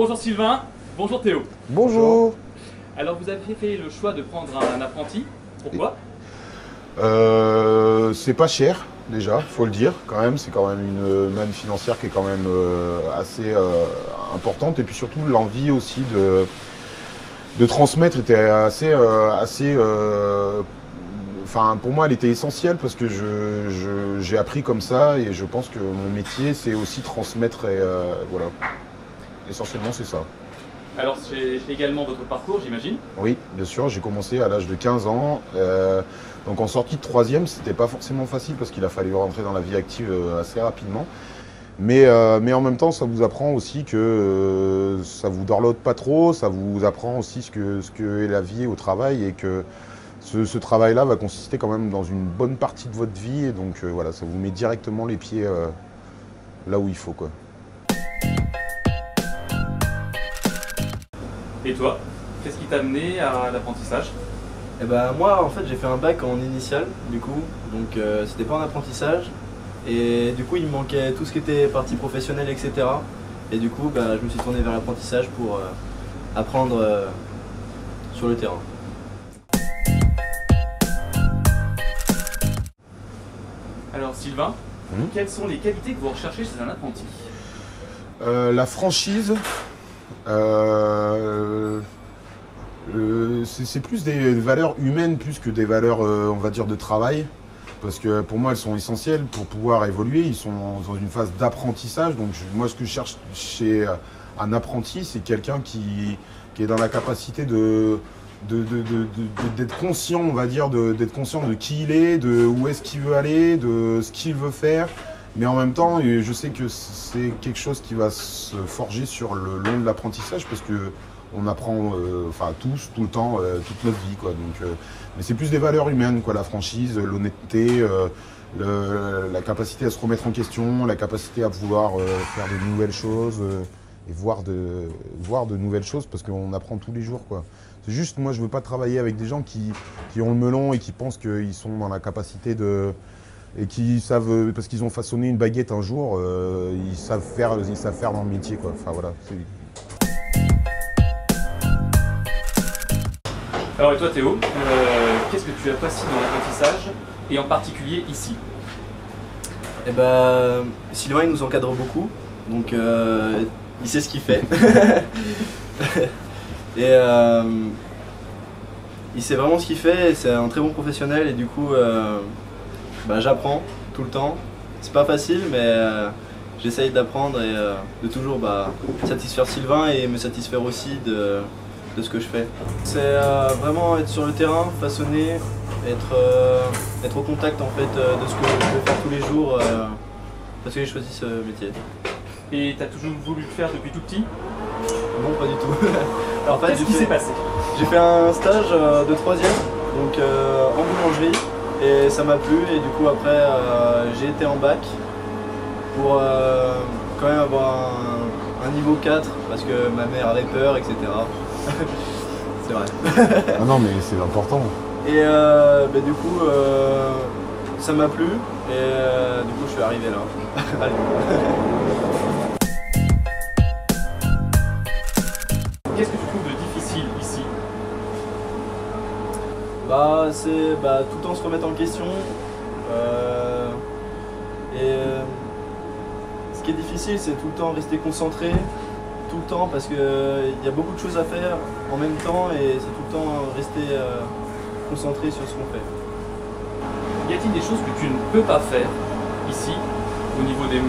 Bonjour Sylvain, bonjour Théo. Bonjour. Alors vous avez fait le choix de prendre un apprenti, pourquoi? C'est pas cher déjà, faut le dire quand même, c'est quand même une manne financière qui est quand même assez importante, et puis surtout l'envie aussi de transmettre était enfin pour moi elle était essentielle parce que j'ai appris comme ça et je pense que mon métier c'est aussi transmettre et voilà, essentiellement c'est ça. Alors c'est également votre parcours j'imagine? Oui, bien sûr, j'ai commencé à l'âge de 15 ans. Donc en sortie de troisième, c'était pas forcément facile parce qu'il a fallu rentrer dans la vie active assez rapidement. Mais en même temps, ça vous apprend aussi que ça vous dorlote pas trop, ça vous apprend aussi ce que est la vie au travail et que ce travail-là va consister quand même dans une bonne partie de votre vie. Et donc voilà, ça vous met directement les pieds là où il faut, quoi. Et toi, qu'est-ce qui t'a amené à l'apprentissage? Eh ben moi en fait j'ai fait un bac en initial du coup, donc c'était pas en apprentissage et du coup il me manquait tout ce qui était partie professionnelle etc. Et du coup bah, je me suis tourné vers l'apprentissage pour apprendre sur le terrain. Alors Sylvain, quelles sont les qualités que vous recherchez chez un apprenti? La franchise, c'est plus des valeurs humaines plus que des valeurs, on va dire, de travail. Parce que pour moi, elles sont essentielles pour pouvoir évoluer. Ils sont dans une phase d'apprentissage. Donc moi, ce que je cherche chez un apprenti, c'est quelqu'un qui est dans la capacité d'être conscient, on va dire, d'être conscient de qui il est, de où est-ce qu'il veut aller, de ce qu'il veut faire. Mais en même temps, je sais que c'est quelque chose qui va se forger sur le long de l'apprentissage parce que on apprend enfin tous, tout le temps, toute notre vie, quoi. Donc, mais c'est plus des valeurs humaines, quoi, la franchise, l'honnêteté, la capacité à se remettre en question, la capacité à vouloir faire de nouvelles choses et voir de nouvelles choses parce qu'on apprend tous les jours, quoi. C'est juste, moi, je veux pas travailler avec des gens qui ont le melon et qui pensent qu'ils sont dans la capacité de... et qui savent, parce qu'ils ont façonné une baguette un jour, ils savent faire dans le métier, quoi. Enfin voilà. Alors et toi Théo, qu'est-ce que tu apprécies dans l'apprentissage et en particulier ici? Eh ben Sylvain il nous encadre beaucoup, donc il sait ce qu'il fait. Et il sait vraiment ce qu'il fait, c'est un très bon professionnel et du coup bah, j'apprends tout le temps. C'est pas facile mais j'essaye d'apprendre et de toujours satisfaire Sylvain et me satisfaire aussi de ce que je fais. C'est vraiment être sur le terrain, façonner, être au contact en fait de ce que je peux faire tous les jours parce que j'ai choisi ce métier. Et tu as toujours voulu le faire depuis tout petit? Non, pas du tout. Alors qu'est-ce qui s'est passé? J'ai fait un stage de 3e, donc en boulangerie, et ça m'a plu, et du coup après j'ai été en bac pour quand même avoir un niveau 4, parce que ma mère avait peur, etc. C'est vrai. Ah non mais c'est important. Et du coup ça m'a plu, et du coup je suis arrivé là. Allez. Qu'est-ce que tu trouves de difficile ici? C'est tout le temps se remettre en question. Ce qui est difficile, c'est tout le temps rester concentré, tout le temps, parce qu'il y a beaucoup de choses à faire en même temps et c'est tout le temps rester concentré sur ce qu'on fait. Y a-t-il des choses que tu ne peux pas faire ici, au niveau des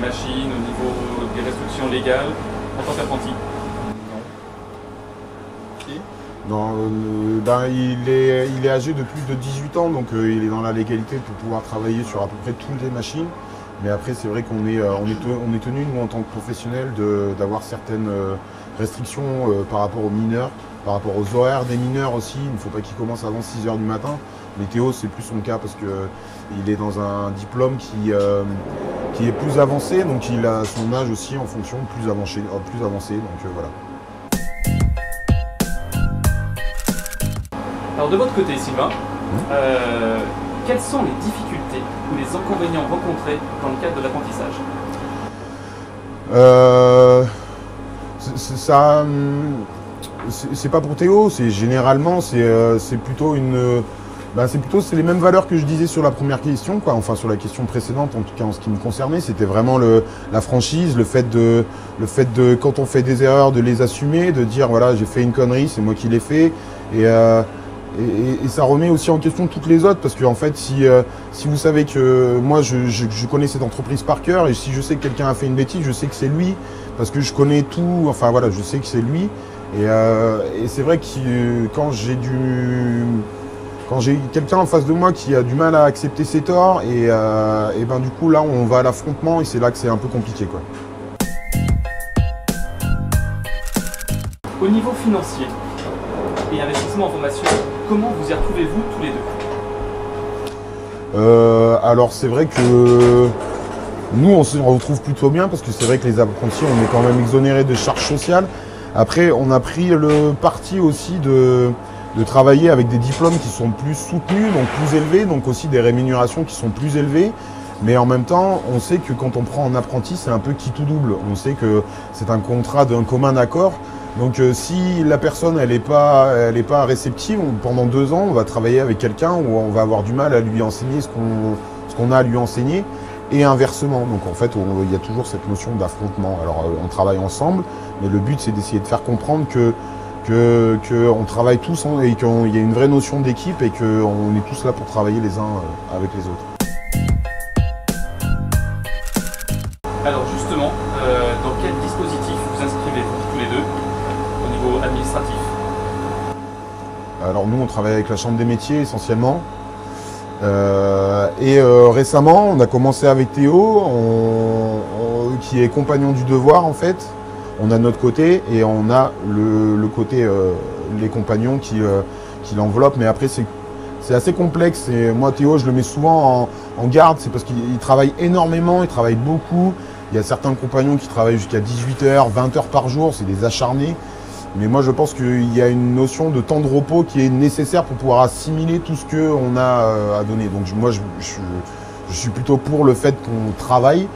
machines, au niveau des restrictions légales, en tant qu'apprenti? Non, il est âgé de plus de 18 ans, donc il est dans la légalité pour pouvoir travailler sur à peu près toutes les machines. Mais après, c'est vrai qu'on est tenu, nous, en tant que professionnels, d'avoir certaines restrictions par rapport aux mineurs, par rapport aux horaires des mineurs aussi. Il ne faut pas qu'ils commencent avant 6 h du matin. Mais Théo, c'est plus son cas parce qu'il est dans un diplôme qui est plus avancé, donc il a son âge aussi en fonction plus avancé. Donc voilà. Alors de votre côté, Sylvain, quelles sont les difficultés ou les inconvénients rencontrés dans le cadre de l'apprentissage? ça, c'est pas pour Théo, c'est généralement, c'est plutôt une... c'est les mêmes valeurs que je disais sur la première question, quoi. Enfin sur la question précédente, en tout cas en ce qui me concernait, c'était vraiment la franchise, le fait de quand on fait des erreurs, de les assumer, de dire voilà j'ai fait une connerie, c'est moi qui l'ai fait, et ça remet aussi en question toutes les autres, parce que en fait si vous savez que moi je connais cette entreprise par cœur, et si je sais que quelqu'un a fait une bêtise, je sais que c'est lui, parce que je connais tout, enfin voilà, je sais que c'est lui, et c'est vrai que quand j'ai quelqu'un en face de moi qui a du mal à accepter ses torts, et ben du coup là on va à l'affrontement, et c'est là que c'est un peu compliqué, quoi. Au niveau financier et investissement en formation, comment vous y retrouvez-vous tous les deux? Alors c'est vrai que nous on se retrouve plutôt bien, parce que c'est vrai que les apprentis on est quand même exonérés de charges sociales. Après on a pris le parti aussi de travailler avec des diplômes qui sont plus soutenus, donc plus élevés, donc aussi des rémunérations qui sont plus élevées. Mais en même temps, on sait que quand on prend un apprenti, c'est un peu qui tout double. On sait que c'est un contrat d'un commun accord. Donc si la personne elle est pas réceptive, pendant 2 ans, on va travailler avec quelqu'un où on va avoir du mal à lui enseigner ce qu'on a à lui enseigner, et inversement. Donc en fait, il y a toujours cette notion d'affrontement. Alors on travaille ensemble, mais le but c'est d'essayer de faire comprendre qu'on travaille tous et qu'il y a une vraie notion d'équipe, et qu'on est tous là pour travailler les uns avec les autres. Alors justement, dans quel dispositif vous inscrivez-vous tous les deux au niveau administratif? Alors nous on travaille avec la Chambre des métiers essentiellement. Récemment on a commencé avec Théo, qui est compagnon du devoir en fait. On a notre côté, et on a le côté les compagnons qui l'enveloppent, mais après c'est assez complexe. Et moi Théo je le mets souvent en garde, c'est parce qu'il travaille énormément, il travaille beaucoup. Il y a certains compagnons qui travaillent jusqu'à 18h, 20h par jour, c'est des acharnés. Mais moi je pense qu'il y a une notion de temps de repos qui est nécessaire pour pouvoir assimiler tout ce qu'on a à donner. Donc moi je suis plutôt pour le fait qu'on travaille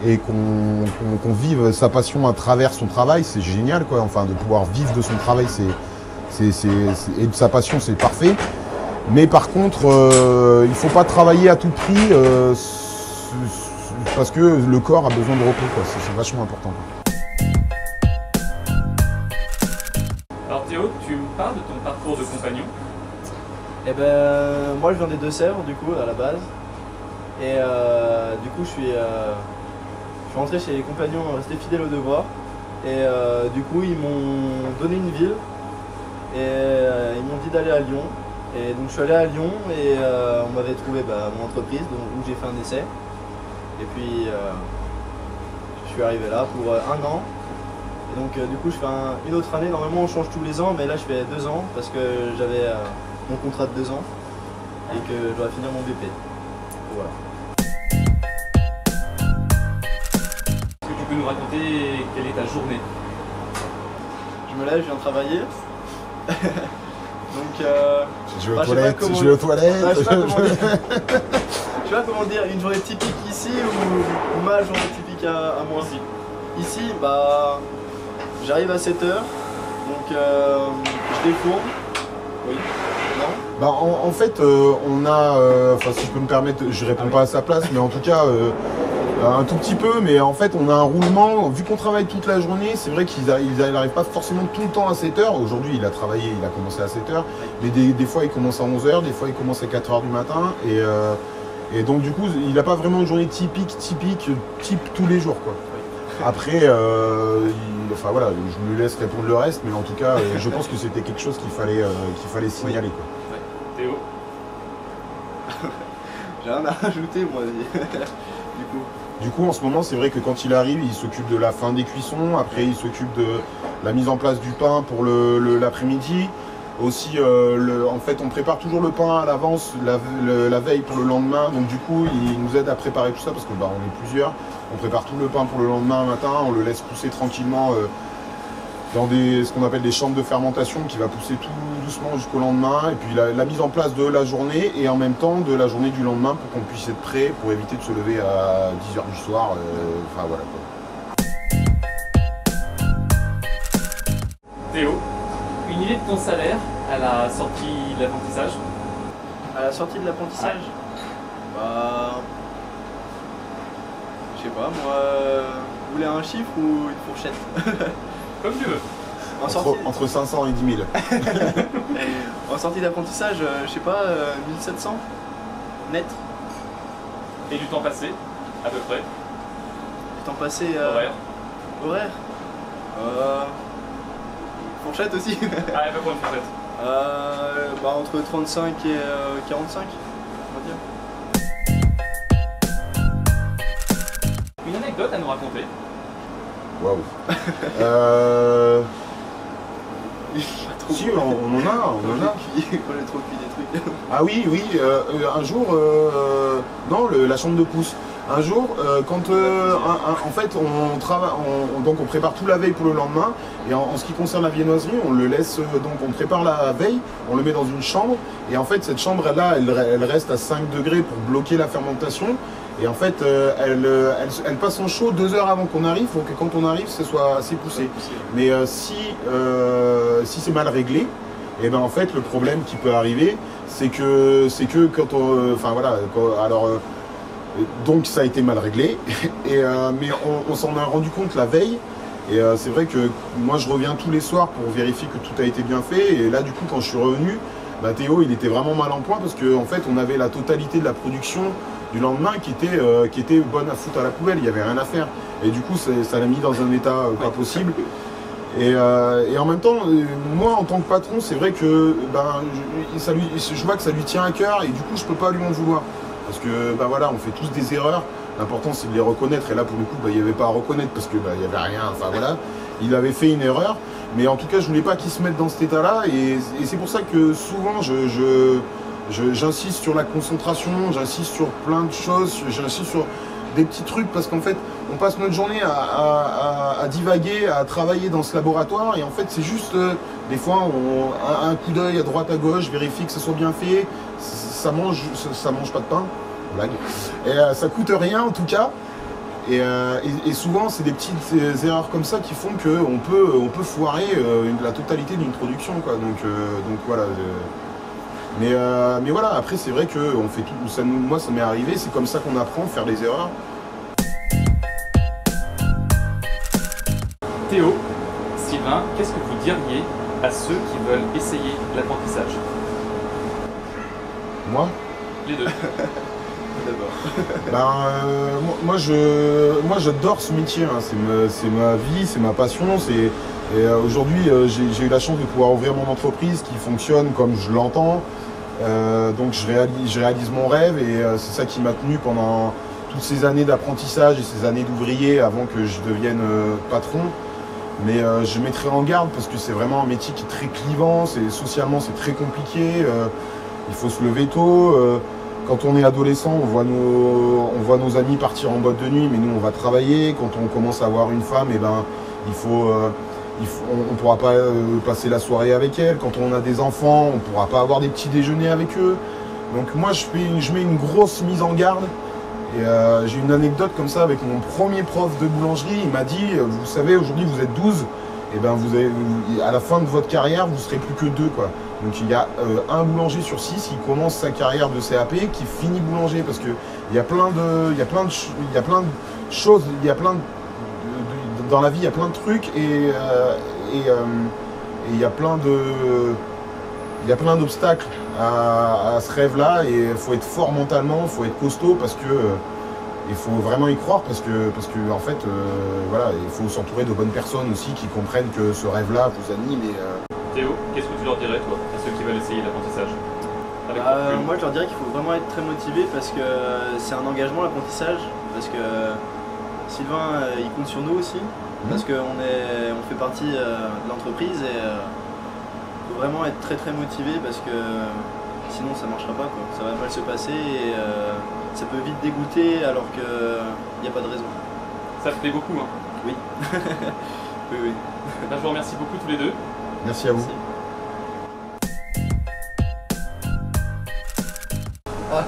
et qu'on vive sa passion à travers son travail. C'est génial, quoi. Enfin, de pouvoir vivre de son travail et de sa passion, c'est parfait. Mais par contre, il ne faut pas travailler à tout prix parce que le corps a besoin de repos, quoi. C'est vachement important, quoi. Alors Théo, tu me parles de ton parcours de compagnon? Eh ben, moi je viens des Deux-Sèvres du coup à la base, et du coup je suis rentré chez les compagnons, resté fidèle au devoir, et du coup ils m'ont donné une ville, et ils m'ont dit d'aller à Lyon, et donc je suis allé à Lyon, et on m'avait trouvé mon entreprise où j'ai fait un essai, et puis je suis arrivé là pour 1 an. Et donc du coup je fais une autre année. Normalement on change tous les ans, mais là je fais 2 ans parce que j'avais mon contrat de 2 ans et que je dois finir mon BP. Voilà. Est-ce que tu peux nous raconter quelle est ta journée? Je me lève, je viens travailler. Donc je vais aux toilettes, je vais aux toilettes. Je sais pas comment dire, une journée typique ici ou ma journée typique à moi. Ici, j'arrive à 7h, donc je défourne. Oui. Non. En fait, on a, enfin si je peux me permettre, je réponds pas à sa place, mais en tout cas, un tout petit peu, mais en fait on a un roulement, vu qu'on travaille toute la journée, c'est vrai qu'ils n'arrivent pas forcément tout le temps à 7h. Aujourd'hui il a commencé à 7h, mais des fois il commence à 11h, des fois il commence à 4h du matin, et donc du coup il n'a pas vraiment une journée type tous les jours, quoi. Après, enfin voilà, je lui laisse répondre le reste, mais en tout cas, je pense que c'était quelque chose qu'il fallait signaler, quoi. Ouais. Théo? J'ai rien à rajouter, moi, Du coup, en ce moment, c'est vrai que quand il arrive, il s'occupe de la fin des cuissons, après il s'occupe de la mise en place du pain pour l'après-midi. Aussi, en fait, on prépare toujours le pain à l'avance, la veille pour le lendemain. Donc du coup, il nous aide à préparer tout ça parce que on est plusieurs. On prépare tout le pain pour le lendemain matin, on le laisse pousser tranquillement dans ce qu'on appelle des chambres de fermentation qui va pousser tout doucement jusqu'au lendemain. Et puis la mise en place de la journée et en même temps de la journée du lendemain pour qu'on puisse être prêt pour éviter de se lever à 10h du soir. Enfin voilà, quoi. Théo, une idée de ton salaire à la sortie de l'apprentissage? À la sortie de l'apprentissage, bah, je sais pas, moi, vous voulez un chiffre ou une fourchette? Comme tu veux. Entre 500 et 10 000. En sortie d'apprentissage, je sais pas, 1700 net. Et du temps passé, à peu près? Du temps passé Horaire? horaire fourchette aussi. Ah, il va prendre une fourchette. Bah, entre 35 et 45, on va dire. Une anecdote à nous raconter? Waouh. Si, on en a. Quand j'ai trop cuit des trucs. Ah oui, un jour, non, la chambre de pouce. Un jour, en fait, on travaille, donc on prépare tout la veille pour le lendemain. Et en ce qui concerne la viennoiserie, on le laisse, donc on prépare la veille, on le met dans une chambre. Et en fait, cette chambre-là, elle reste à 5 degrés pour bloquer la fermentation. Et en fait, elle passe en chaud 2 heures avant qu'on arrive, pour que quand on arrive, ce soit assez poussé. Mais si c'est mal réglé, et ben en fait, le problème qui peut arriver, c'est que quand on, enfin voilà, donc ça a été mal réglé. Mais on s'en a rendu compte la veille. Et c'est vrai que moi, je reviens tous les soirs pour vérifier que tout a été bien fait. Et là, du coup, quand je suis revenu, bah, Théo, il était vraiment mal en point parce qu'en fait, on avait la totalité de la production du lendemain qui était bonne à foutre à la poubelle, il n'y avait rien à faire. Et du coup, ça l'a mis dans un état pas possible. Et en même temps, moi en tant que patron, c'est vrai que je vois que ça lui tient à cœur et du coup, je peux pas lui en vouloir. Parce que bah, voilà, on fait tous des erreurs. L'important, c'est de les reconnaître. Et là, pour le coup, bah, il n'y avait pas à reconnaître parce que bah, il n'y avait rien. Enfin voilà, il avait fait une erreur. Mais en tout cas, je voulais pas qu'il se mette dans cet état-là. Et c'est pour ça que souvent, j'insiste sur la concentration, j'insiste sur plein de choses, j'insiste sur des petits trucs parce qu'en fait, on passe notre journée à divaguer, à travailler dans ce laboratoire et en fait, c'est juste des fois un coup d'œil à droite à gauche, vérifie que ça soit bien fait, ça mange pas de pain, blague, et ça coûte rien en tout cas. Et souvent, c'est des petites erreurs comme ça qui font qu'on peut foirer la totalité d'une production, quoi. Donc voilà. Mais voilà, après c'est vrai que on fait tout, moi ça m'est arrivé, c'est comme ça qu'on apprend à faire des erreurs. Théo, Sylvain, qu'est-ce que vous diriez à ceux qui veulent essayer l'apprentissage? Moi? Les deux. D'abord. Moi j'adore ce métier, hein. C'est ma vie, c'est ma passion. Aujourd'hui j'ai eu la chance de pouvoir ouvrir mon entreprise qui fonctionne comme je l'entends. Donc je réalise mon rêve et c'est ça qui m'a tenu pendant toutes ces années d'apprentissage et ces années d'ouvrier avant que je devienne patron. Mais je mettrai en garde parce que c'est vraiment un métier qui est très clivant, socialement c'est très compliqué, il faut se lever tôt. Quand on est adolescent, on voit nos amis partir en boîte de nuit, mais nous on va travailler. Quand on commence à avoir une femme, on ne pourra pas passer la soirée avec elle. Quand on a des enfants, on ne pourra pas avoir des petits déjeuners avec eux. Donc moi, je mets une grosse mise en garde. Et j'ai une anecdote comme ça avec mon premier prof de boulangerie. Il m'a dit, vous savez, aujourd'hui vous êtes 12. Et ben à la fin de votre carrière, vous ne serez plus que 2, quoi. Donc il y a un boulanger sur 6 qui commence sa carrière de CAP, qui finit boulanger. Parce qu'il y a plein de choses, dans la vie, il y a plein de trucs et il y a plein d'obstacles à ce rêve-là et il faut être fort mentalement, il faut être costaud parce que il faut vraiment y croire parce que en fait, voilà, il faut s'entourer de bonnes personnes aussi qui comprennent que ce rêve-là vous anime. Théo, qu'est-ce que tu leur dirais, toi, à ceux qui veulent essayer l'apprentissage? Moi, je leur dirais qu'il faut vraiment être très motivé parce que c'est un engagement l'apprentissage, parce que Sylvain, il compte sur nous aussi, parce qu'on fait partie de l'entreprise et il faut vraiment être très très motivé parce que sinon ça marchera pas, quoi. Ça va mal se passer et ça peut vite dégoûter alors qu'il n'y a pas de raison. Ça te plaît beaucoup, hein? Oui. Oui. Ben, je vous remercie beaucoup tous les deux. Merci à vous. Merci.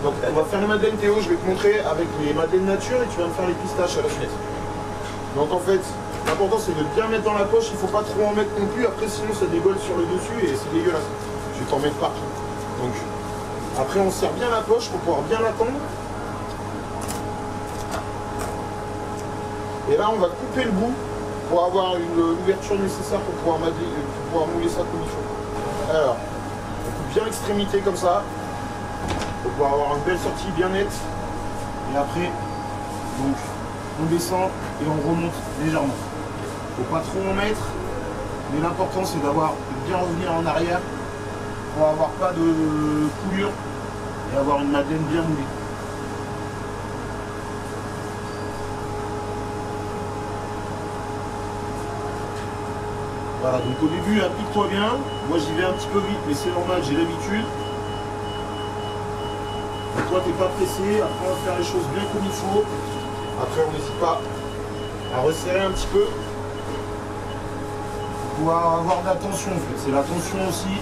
Donc on va faire les madeleines, Théo, je vais te montrer avec les madeleines nature et tu vas me faire les pistaches à la suite. Donc en fait, L'important c'est de bien mettre dans la poche, il ne faut pas trop en mettre non plus, après sinon ça dégolle sur le dessus et c'est dégueulasse. Je vais t'en mettre partout. Donc après on serre bien la poche pour pouvoir bien l'attendre. Et là on va couper le bout pour avoir l'ouverture nécessaire pour pouvoir mouler ça comme il faut. Alors, on coupe bien l'extrémité comme ça, pour pouvoir avoir une belle sortie bien nette. Et après, donc, on descend et on remonte légèrement. Faut pas trop en mettre, mais l'important c'est de bien revenir en arrière pour avoir pas de coulure et avoir une madeleine bien moulée. Voilà, donc au début, applique-toi bien. Moi, j'y vais un petit peu vite, mais c'est normal, j'ai l'habitude. Toi, t'es pas pressé. Après, on va faire les choses bien comme il faut. Après, on n'hésite pas à resserrer un petit peu pour pouvoir avoir de la tension. En fait. C'est la tension aussi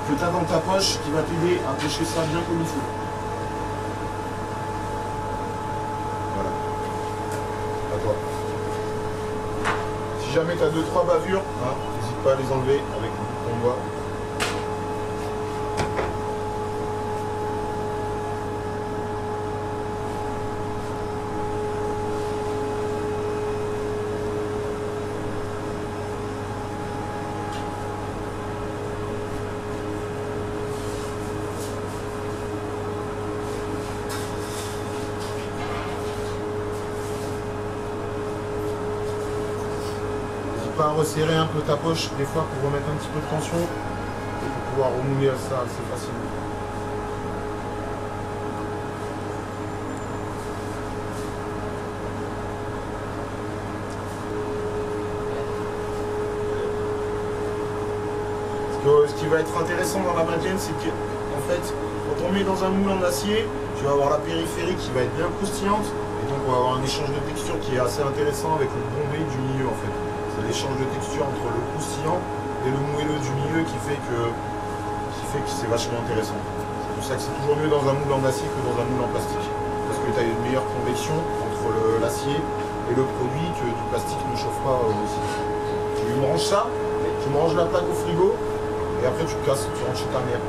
que tu as dans ta poche qui va t'aider à pêcher ça bien comme il faut. Voilà. À toi. Si jamais tu as 2-3 bavures, n'hésite pas à les enlever avec ton doigt. Pas resserrer un peu ta poche des fois pour remettre un petit peu de tension et pour pouvoir remouler ça assez facilement. Ce qui va être intéressant dans la madeleine, c'est qu'en fait, quand on met dans un moule en acier, tu vas avoir la périphérie qui va être bien croustillante et donc on va avoir un échange de texture qui est assez intéressant avec le bombé du milieu en fait. C'est l'échange de texture entre le croustillant et le moelleux du milieu qui fait que c'est vachement intéressant. C'est pour ça que c'est toujours mieux dans un moule en acier que dans un moule en plastique. Parce que tu as une meilleure convection entre l'acier et le produit que du plastique ne chauffe pas aussi. Tu branches ça, tu ranges la plaque au frigo et après tu casses, tu rentres chez ta mère.